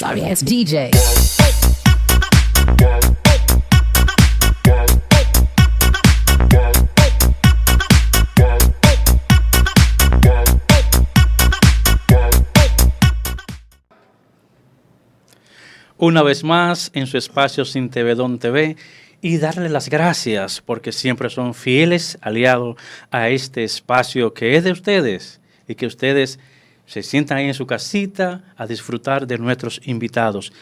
Sorry ass DJ. Una vez más en su espacio Sin TV Don TV y darle las gracias porque siempre son fieles aliados a este espacio que es de ustedes y que ustedes se sientan ahí en su casita a disfrutar de nuestros invitados.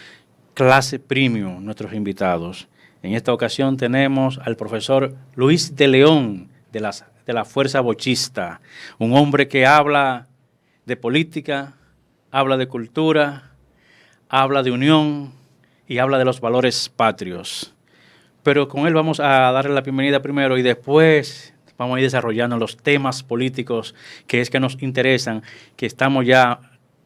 Clase premium, nuestros invitados. En esta ocasión tenemos al profesor Luis de León de la Fuerza Bochista, un hombre que habla de política, habla de cultura, habla de unión y habla de los valores patrios. Pero con él vamos a darle la bienvenida primero y después vamos a ir desarrollando los temas políticos que es que nos interesan, que estamos ya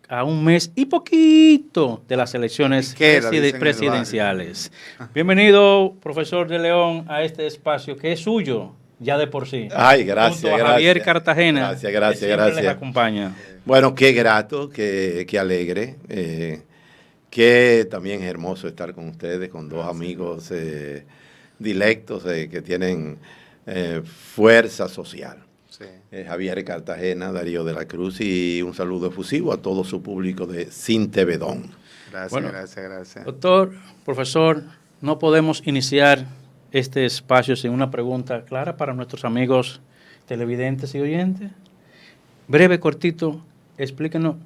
a un mes y poquito de las elecciones presidenciales. Bienvenido, profesor de León, a este espacio que es suyo, ya de por sí. Ay, gracias, junto a Javier Cartagena, gracias. Les acompaña. Bueno, qué grato, qué alegre, que también es hermoso estar con ustedes, con dos amigos dilectos que tienen fuerza social. Sí. Javier Cartagena, Darío de la Cruz, y un saludo efusivo a todo su público de Sin TV Don. Gracias. Doctor, profesor, no podemos iniciar este espacio sin una pregunta clara para nuestros amigos televidentes y oyentes. Breve, cortito, explíquenos,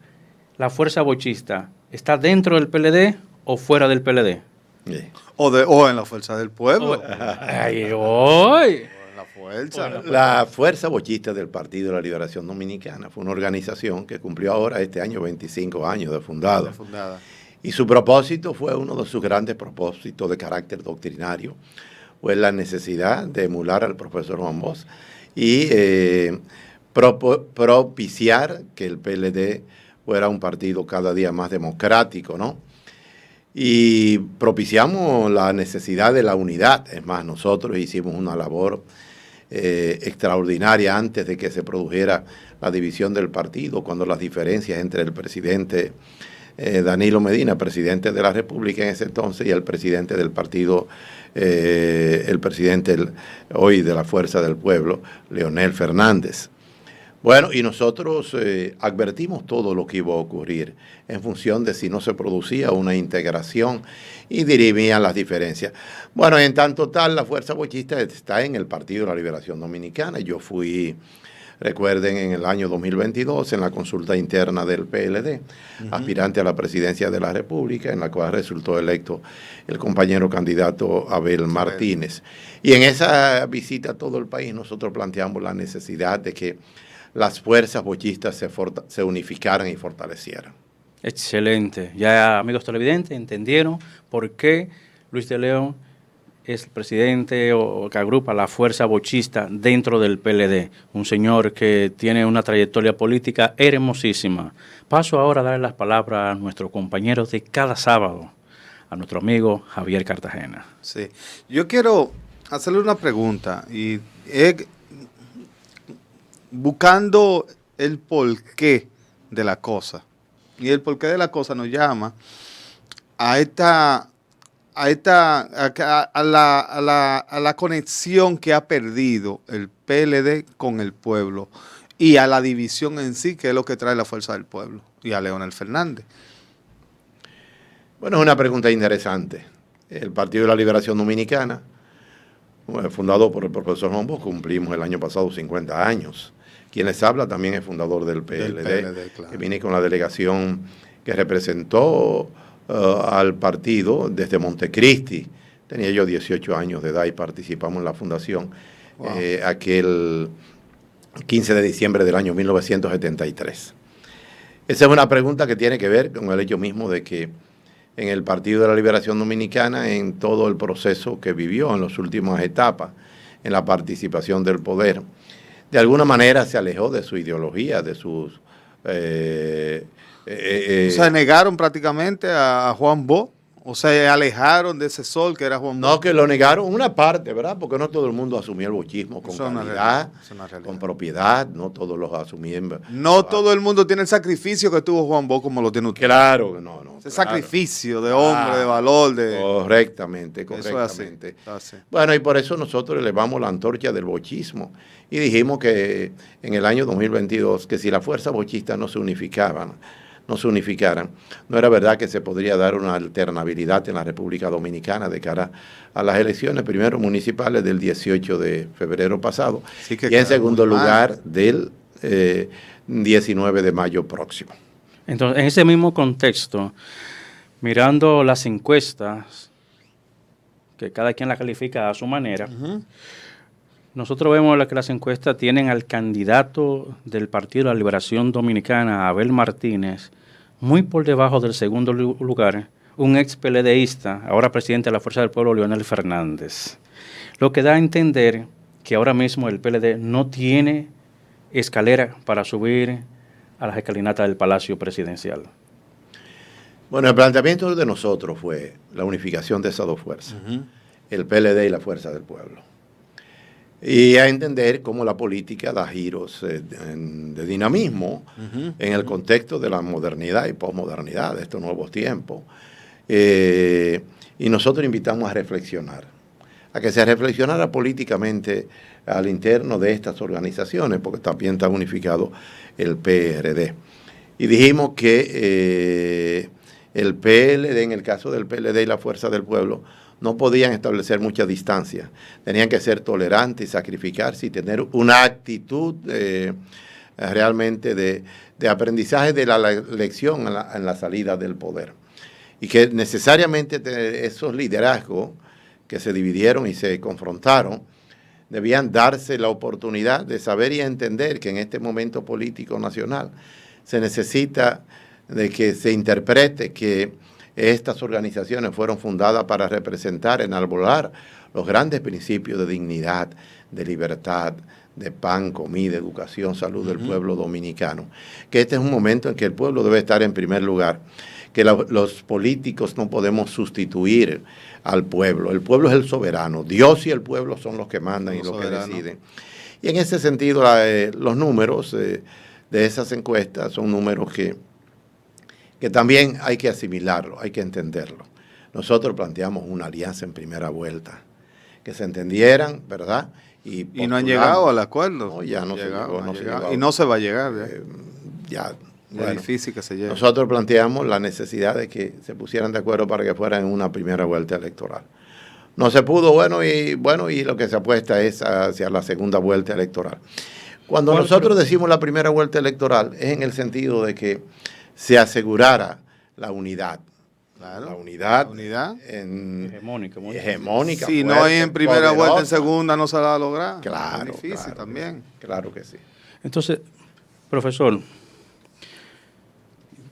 ¿la Fuerza Bochista está dentro del PLD o fuera del PLD? Sí. O en la Fuerza del Pueblo. La Fuerza Bochista del Partido de la Liberación Dominicana fue una organización que cumplió ahora este año 25 años de fundada. Y su propósito fue uno de sus grandes propósitos de carácter doctrinario. Fue la necesidad de emular al profesor Juan Bosch y propiciar que el PLD fuera un partido cada día más democrático, ¿no? Y propiciamos la necesidad de la unidad. Es más, nosotros hicimos una labor extraordinaria antes de que se produjera la división del partido, cuando las diferencias entre el presidente Danilo Medina, presidente de la República en ese entonces, y el presidente del partido, hoy de la Fuerza del Pueblo, Leonel Fernández. Bueno, y nosotros advertimos todo lo que iba a ocurrir en función de si no se producía una integración y dirimían las diferencias. Bueno, en tanto tal, la Fuerza Bochista está en el Partido de la Liberación Dominicana. Yo fui, recuerden, en el año 2022 en la consulta interna del PLD, aspirante a la presidencia de la República, en la cual resultó electo el compañero candidato Abel Martínez. Y en esa visita a todo el país nosotros planteamos la necesidad de que las fuerzas bochistas se unificaran y fortalecieran. Excelente. Ya, amigos televidentes, entendieron por qué Luis de León es el presidente o que agrupa la Fuerza Bochista dentro del PLD. Un señor que tiene una trayectoria política hermosísima. Paso ahora a darle las palabras a nuestros compañeros de cada sábado, a nuestro amigo Javier Cartagena. Sí. Yo quiero hacerle una pregunta y buscando el porqué de la cosa. Y el porqué de la cosa nos llama a la conexión que ha perdido el PLD con el pueblo y a la división en sí, que es lo que trae la Fuerza del Pueblo, y a Leonel Fernández. Bueno, es una pregunta interesante. El Partido de la Liberación Dominicana, fundado por el profesor Juan Bosch, cumplimos el año pasado 50 años. Quien les habla también es fundador del PLD, claro, que vine con la delegación que representó al partido desde Montecristi. Tenía yo 18 años de edad y participamos en la fundación aquel 15 de diciembre del año 1973. Esa es una pregunta que tiene que ver con el hecho mismo de que en el Partido de la Liberación Dominicana, en todo el proceso que vivió en las últimas etapas, en la participación del poder, de alguna manera se alejó de su ideología, de sus... o sea, negaron prácticamente a Juan Bosch O sea, alejaron de ese sol que era Juan Bosch. No, que lo negaron una parte, ¿verdad? Porque no todo el mundo asumió el bochismo con Eso es una calidad, realidad, es una realidad. con propiedad, no todos los asumían. No todo el mundo tiene el sacrificio que tuvo Juan Bosch como lo tiene usted. Claro, no. Ese claro. sacrificio de hombre, de valor, de... Correctamente. Eso es así. Bueno, y por eso nosotros elevamos la antorcha del bochismo y dijimos que en el año 2022, que si las fuerzas bochistas no se unificaran, no era verdad que se podría dar una alternabilidad en la República Dominicana de cara a las elecciones, primero municipales del 18 de febrero pasado, Sí, que y en segundo muy mal. lugar del 19 de mayo próximo. Entonces, en ese mismo contexto, mirando las encuestas, que cada quien la califica a su manera, nosotros vemos que las encuestas tienen al candidato del Partido de la Liberación Dominicana, Abel Martínez, muy por debajo del segundo lugar, un ex PLDista, ahora presidente de la Fuerza del Pueblo, Leonel Fernández. Lo que da a entender que ahora mismo el PLD no tiene escalera para subir a las escalinatas del Palacio Presidencial. Bueno, el planteamiento de nosotros fue la unificación de esas dos fuerzas, el PLD y la Fuerza del Pueblo. Y a entender cómo la política da giros de dinamismo en el contexto de la modernidad y posmodernidad de estos nuevos tiempos. Y nosotros invitamos a reflexionar, a que se reflexionara políticamente al interno de estas organizaciones, porque también está unificado el PRD. Y dijimos que el PLD, en el caso del PLD y la Fuerza del Pueblo, no podían establecer mucha distancia. Tenían que ser tolerantes y sacrificarse y tener una actitud realmente de aprendizaje de la lección en la salida del poder. Y que necesariamente esos liderazgos que se dividieron y se confrontaron debían darse la oportunidad de saber y entender que en este momento político nacional se necesita de que se interprete que estas organizaciones fueron fundadas para representar, enarbolar los grandes principios de dignidad, de libertad, de pan, comida, educación, salud del pueblo dominicano. Que este es un momento en que el pueblo debe estar en primer lugar, que los políticos no podemos sustituir al pueblo. El pueblo es el soberano. Dios y el pueblo son los que mandan y los que deciden. Y en ese sentido, los números de esas encuestas son números que también hay que asimilarlo, hay que entenderlo. Nosotros planteamos una alianza en primera vuelta, que se entendieran, ¿verdad? Y no han llegado al acuerdo. No, ya no se llegó. Y no se va a llegar. Bueno, es difícil que se llegue. Nosotros planteamos la necesidad de que se pusieran de acuerdo para que fueran en una primera vuelta electoral. No se pudo, y lo que se apuesta es hacia la segunda vuelta electoral. Cuando nosotros decimos la primera vuelta electoral, es en el sentido de que se asegurara la unidad. Claro, la unidad hegemónica. fuerte, Si no hay en primera poderosa. vuelta, en segunda no se va a lograr. Claro, es difícil claro, también. Claro que sí. Entonces, profesor,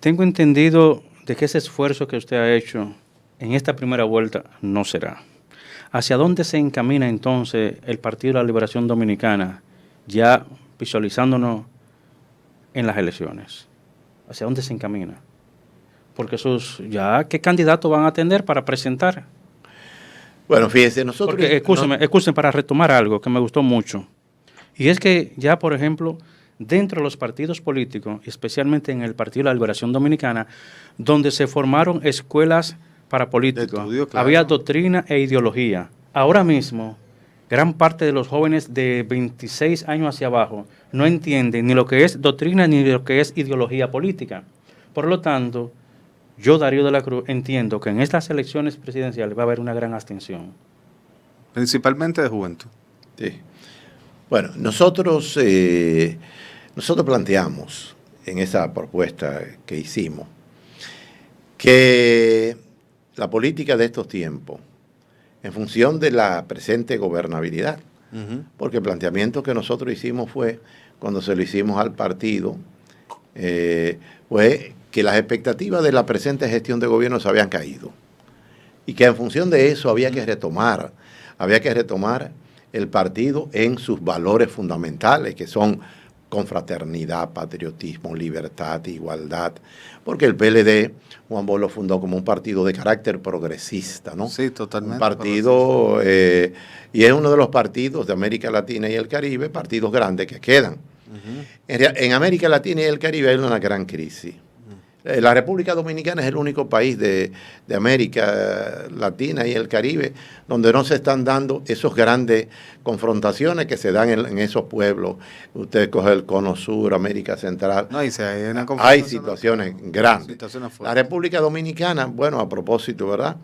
tengo entendido de que ese esfuerzo que usted ha hecho en esta primera vuelta no será. ¿Hacia dónde se encamina entonces el Partido de la Liberación Dominicana, ya visualizándonos en las elecciones? ¿Hacia dónde se encamina? Porque ya, ¿qué candidatos van a tener para presentar? Bueno, fíjense, nosotros... Porque, escúsenme para retomar algo que me gustó mucho. Y es que ya, por ejemplo, dentro de los partidos políticos, especialmente en el Partido de la Liberación Dominicana, donde se formaron escuelas para políticos, estudio, claro. Había doctrina e ideología. Ahora mismo, gran parte de los jóvenes de 26 años hacia abajo no entienden ni lo que es doctrina ni lo que es ideología política. Por lo tanto, yo, Darío de la Cruz, entiendo que en estas elecciones presidenciales va a haber una gran abstención. Principalmente de juventud. Sí. Bueno, nosotros planteamos en esa propuesta que hicimos que la política de estos tiempos, en función de la presente gobernabilidad, porque el planteamiento que nosotros hicimos fue, cuando se lo hicimos al partido, fue que las expectativas de la presente gestión de gobierno se habían caído y que en función de eso había que retomar el partido en sus valores fundamentales, que son confraternidad, patriotismo, libertad, igualdad, porque el PLD, Juan Bosch lo fundó como un partido de carácter progresista, ¿no? Sí, totalmente. Un partido, y es uno de los partidos de América Latina y el Caribe, partidos grandes que quedan. En América Latina y el Caribe hay una gran crisis. La República Dominicana es el único país de América Latina y el Caribe donde no se están dando esos grandes confrontaciones que se dan en esos pueblos. Usted coge el Cono Sur, América Central. No, hay situaciones grandes. Situaciones la República Dominicana, bueno, a propósito, ¿verdad?,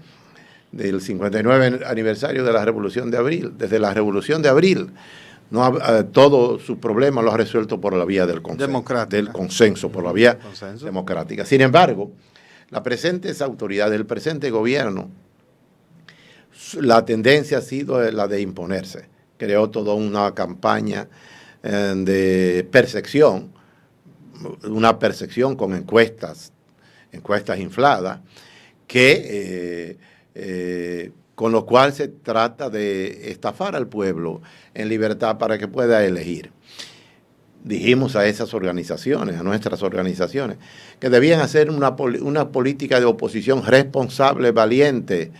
del 59 aniversario de la Revolución de Abril, desde la Revolución de Abril, todos sus problemas los ha resuelto por la vía del consenso, por la vía democrática. Sin embargo, las presentes autoridades, el presente gobierno, la tendencia ha sido la de imponerse. Creó toda una campaña de percepción, una percepción con encuestas infladas, que con lo cual se trata de estafar al pueblo en libertad para que pueda elegir. Dijimos a esas organizaciones, a nuestras organizaciones, que debían hacer una política de oposición responsable, valiente,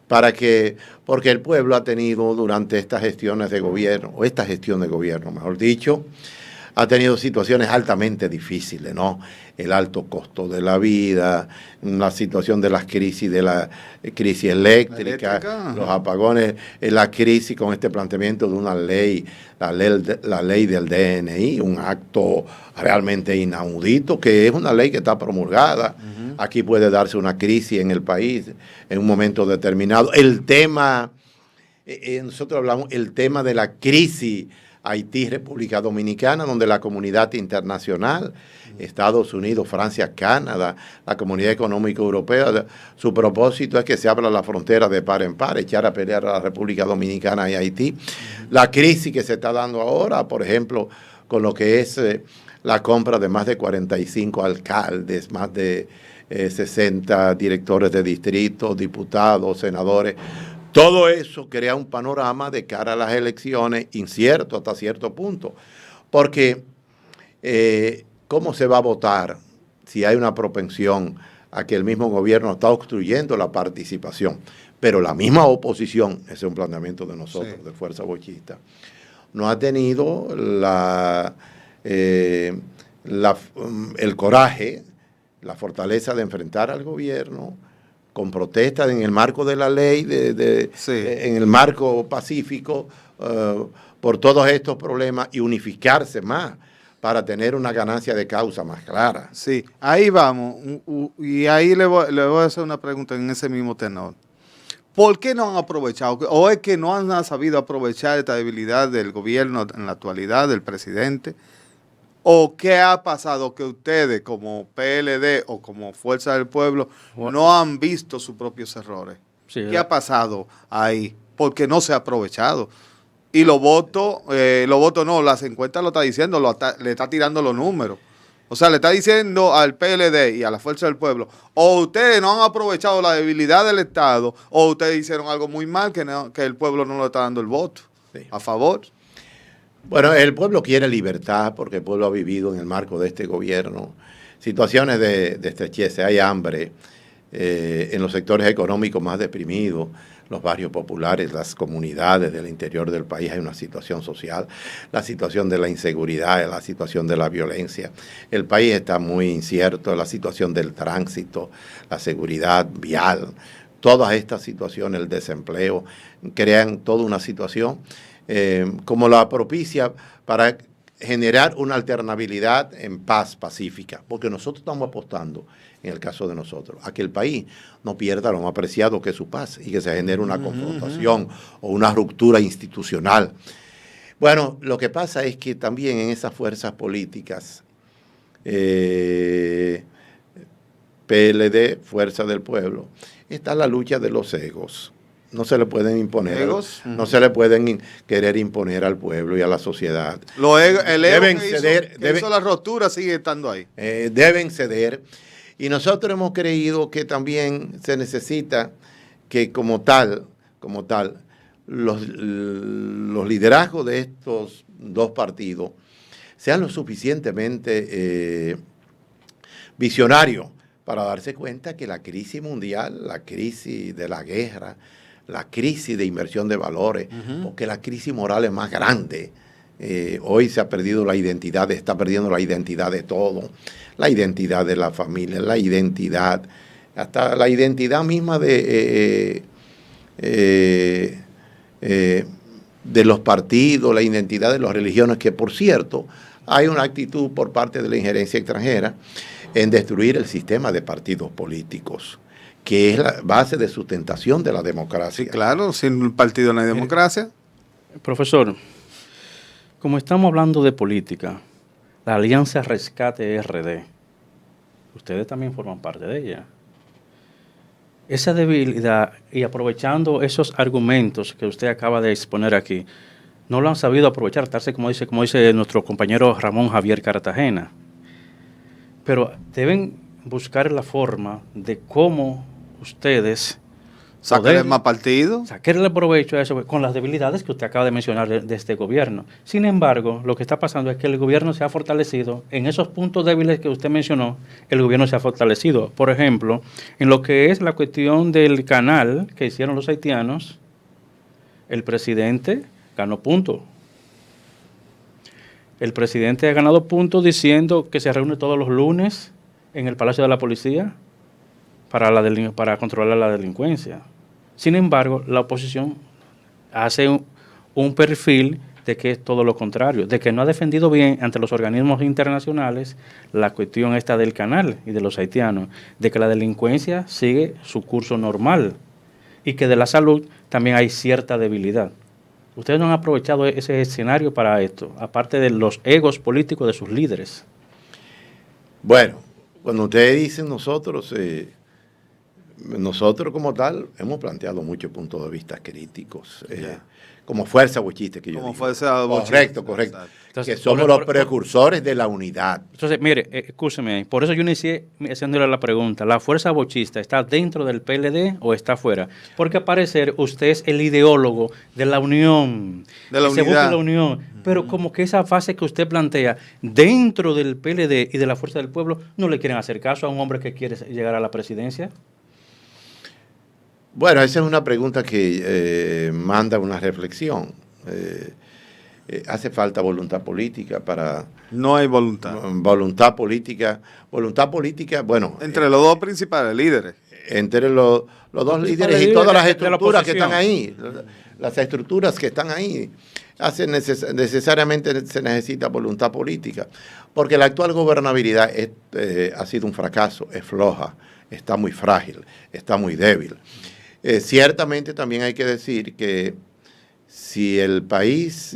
porque el pueblo ha tenido durante estas gestiones de gobierno, o esta gestión de gobierno, mejor dicho, ha tenido situaciones altamente difíciles, ¿no? El alto costo de la vida, la situación de las crisis, de la crisis eléctrica, los apagones, la crisis con este planteamiento de una ley, la ley del DNI, un acto realmente inaudito, que es una ley que está promulgada. Aquí puede darse una crisis en el país en un momento determinado. El tema, nosotros hablamos, el tema de la crisis Haití, República Dominicana, donde la comunidad internacional, Estados Unidos, Francia, Canadá, la Comunidad Económica Europea, su propósito es que se abra la frontera de par en par, echar a pelear a la República Dominicana y Haití. La crisis que se está dando ahora, por ejemplo, con lo que es la compra de más de 45 alcaldes, más de 60 directores de distrito, diputados, senadores. Todo eso crea un panorama de cara a las elecciones incierto hasta cierto punto, porque ¿cómo se va a votar si hay una propensión a que el mismo gobierno está obstruyendo la participación? Pero la misma oposición, ese es un planteamiento de nosotros, sí, de Fuerza Bochista, no ha tenido el coraje, la fortaleza de enfrentar al gobierno con protestas en el marco de la ley, en el marco pacífico, por todos estos problemas y unificarse más para tener una ganancia de causa más clara. Sí, ahí vamos. Y ahí le voy a hacer una pregunta en ese mismo tenor. ¿Por qué no han aprovechado? ¿O es que no han sabido aprovechar esta debilidad del gobierno en la actualidad, del presidente? ¿O qué ha pasado que ustedes como PLD o como Fuerza del Pueblo no han visto sus propios errores? Sí, ¿qué ha pasado ahí? Porque no se ha aprovechado. Y los votos no, las encuestas lo está diciendo, le está tirando los números. O sea, le está diciendo al PLD y a la Fuerza del Pueblo, o ustedes no han aprovechado la debilidad del Estado, o ustedes hicieron algo muy mal que el pueblo no le está dando el voto. Sí. ¿A favor? Bueno, el pueblo quiere libertad porque el pueblo ha vivido en el marco de este gobierno situaciones de estrechez, hay hambre en los sectores económicos más deprimidos, los barrios populares, las comunidades del interior del país, hay una situación social, la situación de la inseguridad, la situación de la violencia. El país está muy incierto, la situación del tránsito, la seguridad vial, todas estas situaciones, el desempleo, crean toda una situación como la propicia para generar una alternabilidad en paz pacífica, porque nosotros estamos apostando, en el caso de nosotros, a que el país no pierda lo más preciado que es su paz y que se genere una confrontación o una ruptura institucional. Bueno, lo que pasa es que también en esas fuerzas políticas, PLD, Fuerza del Pueblo, está la lucha de los egos. No se le pueden imponer, no se le pueden querer imponer al pueblo y a la sociedad. El ego que hizo la ruptura sigue estando ahí. Deben ceder. Y nosotros hemos creído que también se necesita que como tal, los liderazgos de estos dos partidos sean lo suficientemente visionarios para darse cuenta que la crisis mundial, la crisis de la guerra, la crisis de inversión de valores, porque la crisis moral es más grande. Hoy se ha perdido la identidad, está perdiendo la identidad de todo, la identidad de la familia, la identidad, hasta la identidad misma de los partidos, la identidad de las religiones, que por cierto, hay una actitud por parte de la injerencia extranjera en destruir el sistema de partidos políticos, que es la base de sustentación de la democracia. Sí, claro, sin partido no hay democracia. Profesor, como estamos hablando de política, la Alianza Rescate RD, ustedes también forman parte de ella. Esa debilidad, y aprovechando esos argumentos que usted acaba de exponer aquí, no lo han sabido aprovechar, como dice nuestro compañero Ramón Javier Cartagena. Pero deben buscar la forma de cómo ustedes sacarle más partido, sacarle provecho a eso con las debilidades que usted acaba de mencionar de este gobierno. Sin embargo, lo que está pasando es que el gobierno se ha fortalecido en esos puntos débiles que usted mencionó. El gobierno se ha fortalecido, por ejemplo, en lo que es la cuestión del canal que hicieron los haitianos. El presidente ganó puntos. El presidente ha ganado puntos diciendo que se reúne todos los lunes en el Palacio de la Policía para controlar la delincuencia. Sin embargo, la oposición hace un perfil de que es todo lo contrario, de que no ha defendido bien ante los organismos internacionales la cuestión esta del canal y de los haitianos, de que la delincuencia sigue su curso normal y que de la salud también hay cierta debilidad. Ustedes no han aprovechado ese escenario para esto, aparte de los egos políticos de sus líderes. Bueno, cuando ustedes dicen nosotros como tal hemos planteado muchos puntos de vista críticos, como fuerza bochista que yo como digo. fuerza bochista. Correcto. Entonces, que somos los precursores de la unidad. Entonces, mire, escúcheme, por eso yo inicié haciéndole la pregunta, ¿la fuerza bochista está dentro del PLD o está fuera? Porque al parecer usted es el ideólogo de la unión, de la unidad. Se busca la unión, pero como que esa fase que usted plantea dentro del PLD y de la Fuerza del Pueblo, ¿no le quieren hacer caso a un hombre que quiere llegar a la presidencia? Bueno, esa es una pregunta que manda una reflexión. Hace falta voluntad política para... No hay voluntad. Voluntad política, bueno... Entre los dos principales líderes. Entre los dos líderes y todas las estructuras que están ahí. Las estructuras que están ahí. Necesariamente se necesita voluntad política. Porque la actual gobernabilidad ha sido un fracaso, es floja, está muy frágil, está muy débil. Ciertamente también hay que decir que si el país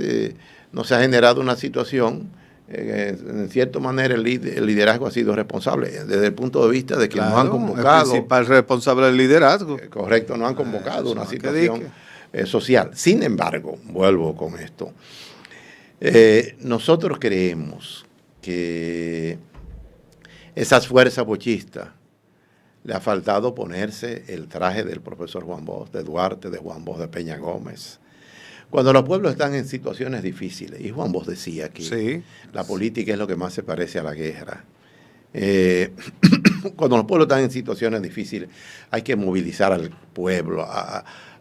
no se ha generado una situación, en cierta manera el liderazgo ha sido responsable, desde el punto de vista de que no han convocado. El principal responsable del liderazgo. Correcto, no han convocado una situación social. Sin embargo, vuelvo con esto, nosotros creemos que esas fuerzas bochistas le ha faltado ponerse el traje del profesor Juan Bosch, de Duarte, de Juan Bosch, de Peña Gómez. Cuando los pueblos están en situaciones difíciles, y Juan Bosch decía que la política es lo que más se parece a la guerra. Cuando los pueblos están en situaciones difíciles, hay que movilizar al pueblo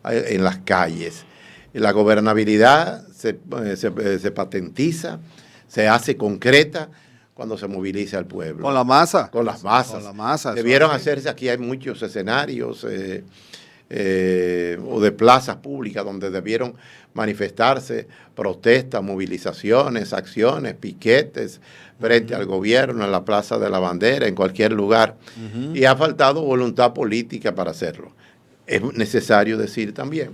en las calles. La gobernabilidad se patentiza, se hace concreta cuando se moviliza al pueblo. Con la masa. Con las masas. Con la masa. Debieron hacerse, aquí hay muchos escenarios o de plazas públicas donde debieron manifestarse protestas, movilizaciones, acciones, piquetes frente al gobierno, en la Plaza de la Bandera, en cualquier lugar. Y ha faltado voluntad política para hacerlo. Es necesario decir también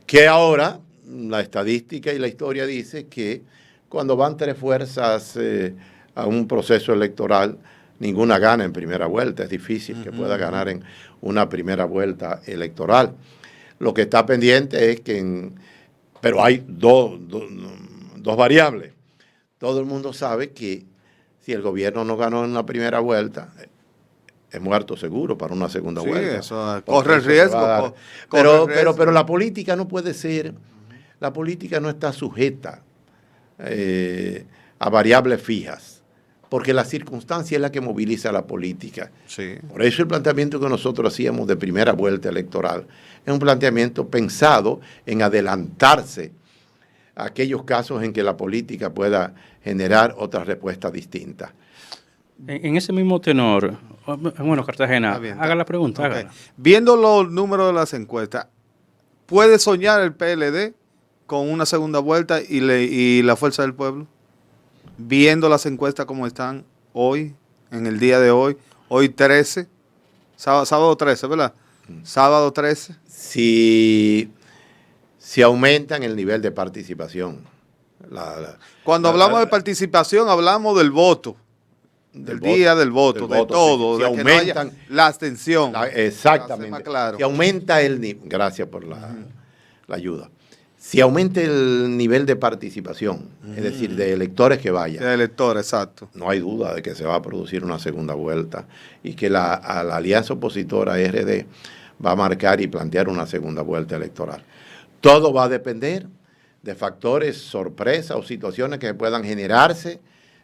que ahora la estadística y la historia dice que cuando van tres fuerzas a un proceso electoral, ninguna gana en primera vuelta. Es difícil que pueda ganar en una primera vuelta electoral. Lo que está pendiente es que... pero hay dos variables. Todo el mundo sabe que si el gobierno no ganó en la primera vuelta, es muerto seguro para una segunda vuelta. Eso corre el riesgo. Pero la política no puede ser... La política no está sujeta a variables fijas, porque la circunstancia es la que moviliza la política. Sí. Por eso el planteamiento que nosotros hacíamos de primera vuelta electoral es un planteamiento pensado en adelantarse a aquellos casos en que la política pueda generar otra respuesta distinta. En ese mismo tenor, bueno, Cartagena, Está bien, haga la pregunta. Ok. Hágala. Viendo los números de las encuestas, ¿puede soñar el PLD con una segunda vuelta y la fuerza del pueblo? Viendo las encuestas como están hoy, en el día de hoy 13, sábado 13, ¿verdad? Sábado 13. Si aumentan el nivel de participación. Cuando hablamos de participación, hablamos del voto. Del día del voto, de todo, si de que no haya la abstención. Exactamente. Más claro. Si aumenta el nivel, gracias por la ayuda. Si aumenta el nivel de participación, es decir, de electores que vayan, De elector, exacto. no hay duda de que se va a producir una segunda vuelta y que la alianza opositora RD va a marcar y plantear una segunda vuelta electoral. Todo va a depender de factores sorpresa o situaciones que puedan generarse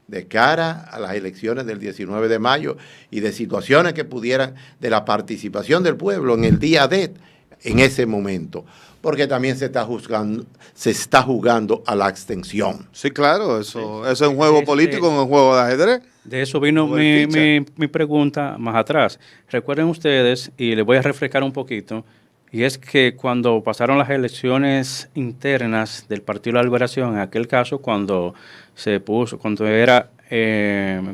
de cara a las elecciones del 19 de mayo y de situaciones que pudieran, de la participación del pueblo en el día D, en ese momento, porque también se está jugando a la abstención. Sí, claro, eso es un juego político, un juego de ajedrez. De eso vino mi pregunta más atrás. Recuerden ustedes, y les voy a refrescar un poquito, y es que cuando pasaron las elecciones internas del Partido de la Liberación, en aquel caso cuando era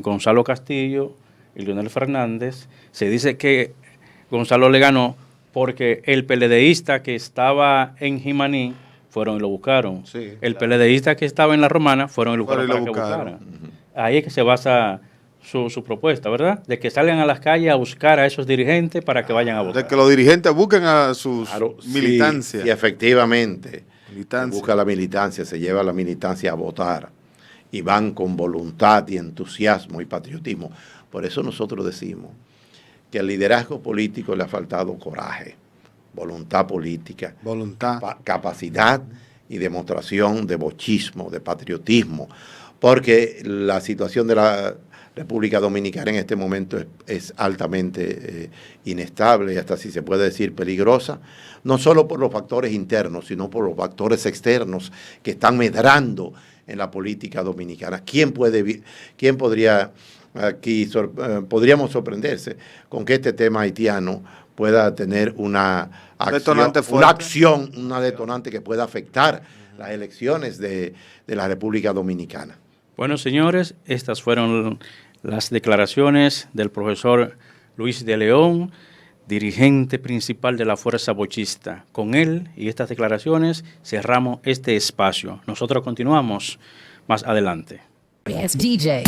Gonzalo Castillo y Leonel Fernández, se dice que Gonzalo le ganó porque el PLDista que estaba en Jimaní fueron y lo buscaron. Sí, el PLDista que estaba en La Romana fueron y lo buscaron para que buscaron. buscaran. Ahí es que se basa su propuesta, ¿verdad? De que salgan a las calles a buscar a esos dirigentes para que vayan a votar. De que los dirigentes busquen a sus militancias. Sí, efectivamente. Militancia. Se busca la militancia, se lleva la militancia a votar y van con voluntad y entusiasmo y patriotismo. Por eso nosotros decimos que al liderazgo político le ha faltado coraje, voluntad política, capacidad y demostración de bochismo, de patriotismo, porque la situación de la República Dominicana en este momento es altamente inestable y hasta, si se puede decir, peligrosa, no solo por los factores internos, sino por los factores externos que están medrando en la política dominicana. ¿Quién podría aquí, podríamos sorprenderse con que este tema haitiano pueda tener una detonante que pueda afectar las elecciones de la República Dominicana? Bueno, señores, estas fueron las declaraciones del profesor Luis de León, dirigente principal de la Fuerza Bochista. Con él y estas declaraciones cerramos este espacio. Nosotros continuamos más adelante. Yes, DJ.